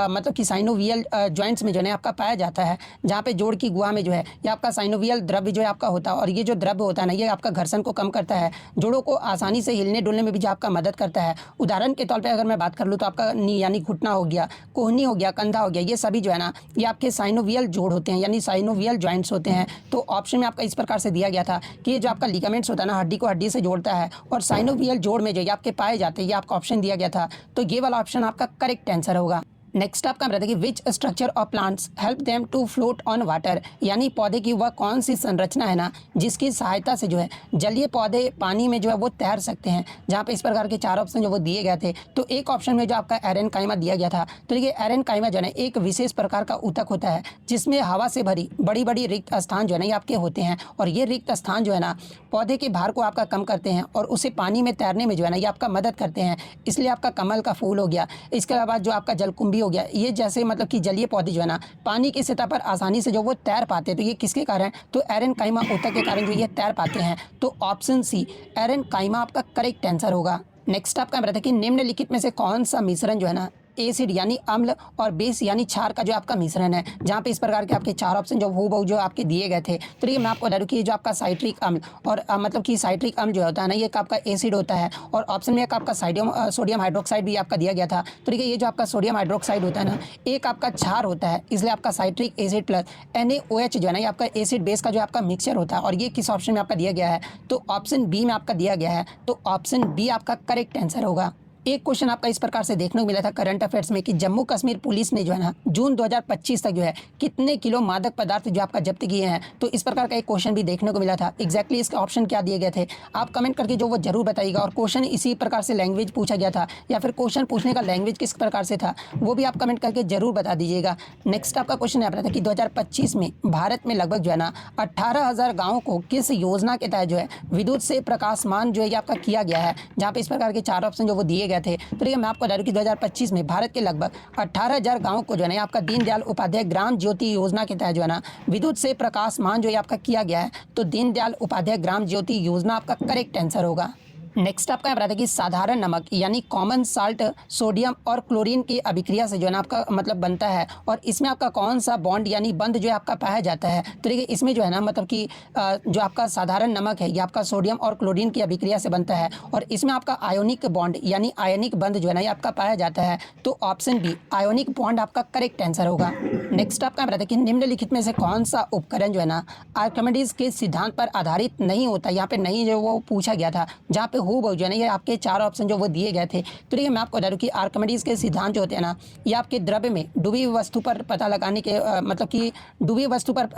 मतलब कि साइनोवियल जॉइंट्स में जो है आपका पाया जाता है, जहाँ पे जोड़ की गुहा में जो है ये आपका साइनोवियल द्रव्य जो है आपका होता है। और ये जो द्रव्य होता है ना ये आपका घर्षण को कम करता है, जोड़ों को आसानी से हिलने डुलने में भी जो आपका मदद करता है। उदाहरण के तौर पर अगर मैं बात कर लूँ तो आपका नी यानी घुटना हो गया, कोहनी हो गया, कंधा हो गया, ये सभी जो है ये आपके साइनोवियल जोड़ होते हैं यानी साइनोवियल जॉइंट्स होते हैं। तो ऑप्शन में आपका इस प्रकार से दिया गया था कि ये जो आपका लिगामेंट्स होता है ना हड्डी को हड्डी से जोड़ता है और साइनोवियल जोड़ में जो ये आपके पाए जाते हैं, ये आपका ऑप्शन दिया गया था। तो ये वाला ऑप्शन आपका करेक्ट आंसर होगा। नेक्स्ट आपका रहता है कि which structure of plants help them to float on water, यानी पौधे की वह कौन सी संरचना है ना जिसकी सहायता से जो है जलीय पौधे पानी में जो है वो तैर सकते हैं। जहाँ पे इस प्रकार के 4 ऑप्शन जो वो दिए गए थे, तो एक ऑप्शन में जो आपका एरेनकाइमा दिया गया था। तो देखिए एरेनकाइमा जो है एक विशेष प्रकार का ऊतक होता है जिसमें हवा से भरी बड़ी बड़ी रिक्त स्थान जो है ना ये आपके होते हैं और ये रिक्त स्थान जो है ना पौधे के भार को आपका कम करते हैं और उसे पानी में तैरने में जो है ना ये आपका मदद करते हैं। इसलिए आपका कमल का फूल हो गया, इसके अलावा जो आपका जलकुंभी हो गया, ये जैसे मतलब कि जलीय पौधे जो है ना पानी की सतह पर आसानी से जो वो तैर पाते हैं। तो ये किसके कारण, तो एरेनकाइमा ऊतक के कारण जो ये तैर पाते हैं। तो ऑप्शन सी एरेनकाइमा आपका करेक्ट आंसर होगा। नेक्स्ट आपका रहता है कि निम्नलिखित में से कौन सा मिश्रण जो है ना एसिड यानी अम्ल और बेस यानी क्षार का जो आपका मिश्रण है, जहाँ पे इस प्रकार के आपके 4 ऑप्शन जो हूबहू जो आपके दिए गए थे। तो ये मैं आपको बता दूँ कि जो आपका साइट्रिक अम्ल और मतलब कि साइट्रिक अम्ल जो होता है ना ये एक आपका एसिड होता है और ऑप्शन में एक आपका सोडियम हाइड्रोक्साइड भी आपका दिया गया था। तो देखिए ये जो आपका सोडियम हाइड्रोक्साइड होता है ना एक आपका क्षार होता है, इसलिए आपका साइट्रिक एसिड प्लस NaOH जो है ना ये आपका एसिड बेस का जो आपका मिक्सचर होता है और ये किस ऑप्शन में आपका दिया गया है, तो ऑप्शन बी में आपका दिया गया है। तो ऑप्शन बी आपका करेक्ट आंसर होगा। एक क्वेश्चन आपका इस प्रकार से देखने को मिला था करंट अफेयर्स में कि जम्मू कश्मीर पुलिस ने जो है ना जून 2025 तक जो है कितने किलो मादक पदार्थ जो आपका जब्त किए हैं। तो इस प्रकार का एक क्वेश्चन भी देखने को मिला था। एग्जैक्टली इसके ऑप्शन क्या दिए गए थे आप कमेंट करके जो वो जरूर बताइएगा। और क्वेश्चन इसी प्रकार से लैंग्वेज पूछा गया था या फिर क्वेश्चन पूछने का लैंग्वेज किस प्रकार से था वो भी आप कमेंट करके जरूर बता दीजिएगा। नेक्स्ट आपका क्वेश्चन यहाँ पर था कि 2025 में भारत में लगभग जो है ना 18,000 गाँवों को किस योजना के तहत जो है विद्युत से प्रकाशमान जो है आपका किया गया है, जहाँ पे इस प्रकार के 4 ऑप्शन जो वो दिए गए गए थे। तो देखिए मैं आपको बता दूं कि 2025 में भारत के लगभग 18,000 गाँव को जो है ना आपका दीनदयाल उपाध्याय ग्राम ज्योति योजना के तहत जो है ना विद्युत से प्रकाशमान जो है आपका किया गया है। तो दीनदयाल उपाध्याय ग्राम ज्योति योजना आपका करेक्ट आंसर होगा। नेक्स्ट आपका यहाँ पर आता है कि साधारण नमक यानी कॉमन साल्ट सोडियम और क्लोरीन की अभिक्रिया से जो है ना आपका मतलब बनता है, और इसमें आपका कौन सा बॉन्ड यानी बंध जो है आपका पाया जाता है। तो देखिए इसमें जो है ना मतलब कि जो आपका साधारण नमक है ये आपका सोडियम और क्लोरीन की अभिक्रिया से बनता है, और इसमें आपका आयोनिक बॉन्ड यानी आयनिक बंध जो है ना ये आपका पाया जाता है। तो ऑप्शन बी आयोनिक बॉन्ड आपका करेक्ट आंसर होगा। नेक्स्ट आपका बताते हैं कि निम्नलिखित में से कौन सा उपकरण जो है ना आर्किमिडीज के सिद्धांत पर आधारित नहीं होता। यहाँ पे नहीं जो वो पूछा गया था, जहाँ पे हूबहू जो है ना ये आपके 4 ऑप्शन जो वो दिए गए थे। तो देखिए मैं आपको बता दूं कि आर्किमिडीज के सिद्धांत जो होते हैं ना ये आपके द्रव्य में डूबी हुई वस्तु पर पता लगाने के मतलब कि डूबी वस्तु पर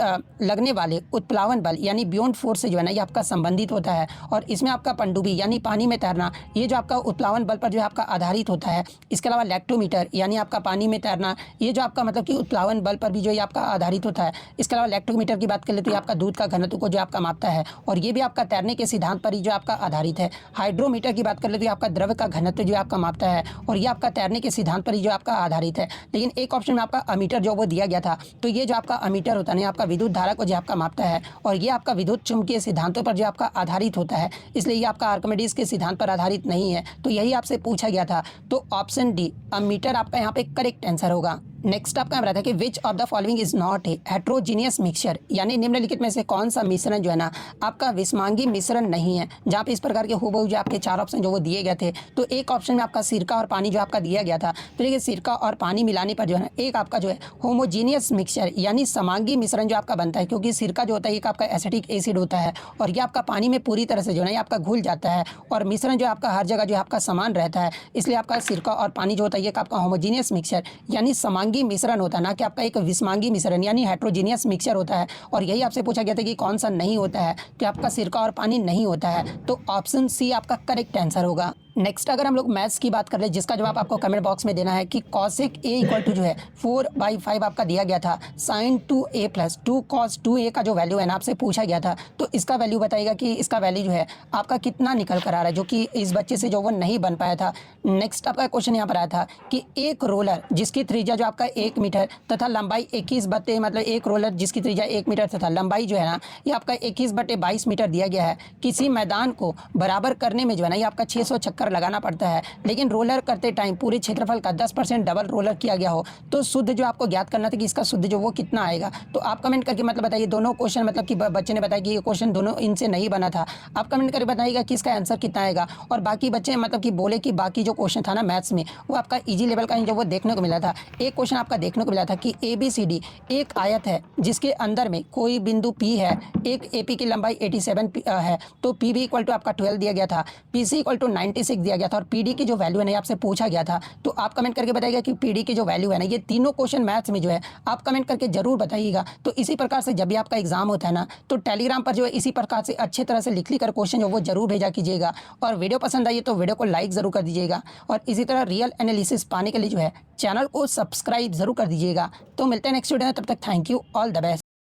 लगने वाले उत्प्लावन बल यानी बियॉन्ड फोर्स से जो है ना ये आपका संबंधित होता है, और इसमें आपका पनडुब्बी यानी पानी में तैरना ये जो आपका उत्प्लावन बल पर जो है आपका आधारित होता है। इसके अलावा लैक्टोमीटर यानी आपका पानी में तैरना ये जो आपका मतलब कि उत्प्लावन बल पर भी जो ये आपका आधारित होता है। इसके अलावा लैक्टोमीटर की बात कर ले तो ये आपका दूध का घनत्व को जो आपका मापता है, और ये भी आपका तैरने के सिद्धांत पर ही जो आपका आधारित है। हाइड्रोमीटर की बात कर ले तो ये आपका द्रव्य का घनत्व जो आपका मापता है, और ये आपका तैरने के सिद्धांत पर ही जो आपका आधारित है। लेकिन एक ऑप्शन में आपका अमीटर जो वो दिया गया था, तो ये जो आपका अमीटर होता है ना आपका विद्युत धारा को जो आपका मापता है, और ये आपका विद्युत चुंबकीय सिद्धांतों पर जो आपका आधारित होता है, इसलिए ये आपका आर्किमिडीज के सिद्धांत पर आधारित नहीं है। तो यही आपसे पूछा गया था। तो ऑप्शन डी अमीटर आपका यहाँ पे करेक्ट आंसर होगा। नेक्स्ट आपका बताया था कि which of the following is not a heterogeneous mixture, यानी निम्नलिखित में से कौन सा मिश्रण जो है ना आपका विषमांगी मिश्रण नहीं है। जहाँ पे इस प्रकार के हूबहू जो आपके 4 ऑप्शन जो वो दिए गए थे, तो एक ऑप्शन में आपका सिरका और पानी जो आपका दिया गया था। तो देखिए सिरका और पानी मिलाने पर जो है ना एक आपका जो है होमोजीनियस मिक्सचर यानी समांगी मिश्रण जो आपका बनता है, क्योंकि सिरका जो होता है एक आपका एसिटिक एसिड होता है, और ये आपका पानी में पूरी तरह से जो है ना ये आपका घुल जाता है, और मिश्रण जो आपका हर जगह जो आपका समान रहता है, इसलिए आपका सिरका और पानी जो होता है ये आपका होमोजीनियस मिक्सचर यानी समांगी मिश्रण होता है, ना कि आपका एक विषमांगी मिश्रण यानी हेट्रोजीनियस मिक्सचर होता है। और यही आपसे पूछा गया था कि कौन सा नहीं होता है, तो आपका सिरका और पानी नहीं होता है। तो ऑप्शन सी आपका करेक्ट आंसर होगा। नेक्स्ट अगर हम लोग मैथ्स की बात कर ले, जिसका जवाब आपको कमेंट बॉक्स में देना है कि कॉसेक ए इक्वल टू जो है 4/5 आपका दिया गया था, sign 2a plus 2 cos 2a का जो वैल्यू है ना आपसे पूछा गया था। तो इसका वैल्यू बताइएगा कि इसका वैल्यू जो है आपका कितना निकल कर आ रहा है, जो कि इस बच्चे से जो वो नहीं बन पाया था। नेक्स्ट आपका क्वेश्चन यहाँ पर आया था कि एक रोलर जिसकी त्रिज्या जो आपका 1 मीटर तथा लंबाई 21 मतलब एक रोलर जिसकी त्रिज्या 1 मीटर तथा लंबाई जो है ना ये आपका 21/22 मीटर दिया गया है। किसी मैदान को बराबर करने में जो है ना ये आपका 600 चक्कर लगाना पड़ता है, लेकिन रोलर करते टाइम पूरे क्षेत्रफल का 10% डबल रोलर किया गया हो, तो शुद्ध जो आपको ज्ञात करना था कि इसका शुद्ध जो वो कितना आएगा। तो आप कमेंट करके मतलब बताइए। दोनों क्वेश्चन मतलब कि बच्चे ने बताया कि ये क्वेश्चन दोनों इनसे नहीं बना था। आप कमेंट करके बताइएगा कि इसका आंसर कितना आएगा। और बाकी बच्चे मतलब कि बोले कि बाकी जो क्वेश्चन था ना मैथ्स में वो आपका ईजी लेवल का ही जो वो देखने को मिला था। एक क्वेश्चन आपका देखने को मिला था कि ABCD एक आयत है जिसके अंदर में कोई बिंदु P है, एक AP की लंबाई 87 है, तो PB इक्वल टू आपका 12 दिया गया था, PC इक्वल टू 96 दिया गया था, और PD की जो वैल्यू है ना आपसे पूछा गया था। तो आप कमेंट करके बताइएगा कि PD की जो वैल्यू है ना ये तीनों क्वेश्चन मैथ्स में जो है आप कमेंट करके जरूर बताइएगा। तो इसी प्रकार से जब भी आपका एग्जाम होता है ना तो टेलीग्राम पर जो है इसी प्रकार से अच्छे तरह से लिख कर क्वेश्चन जो वो जरूर भेजा कीजिएगा। और वीडियो पसंद आई तो वीडियो को लाइक जरूर कर दीजिएगा, और इसी तरह रियल एनालिसिस पाने के लिए जो है चैनल को सब्सक्राइब जरूर कर दीजिएगा। तो मिलते हैं नेक्स्ट वीडियो में, तब तक thank you, all the best.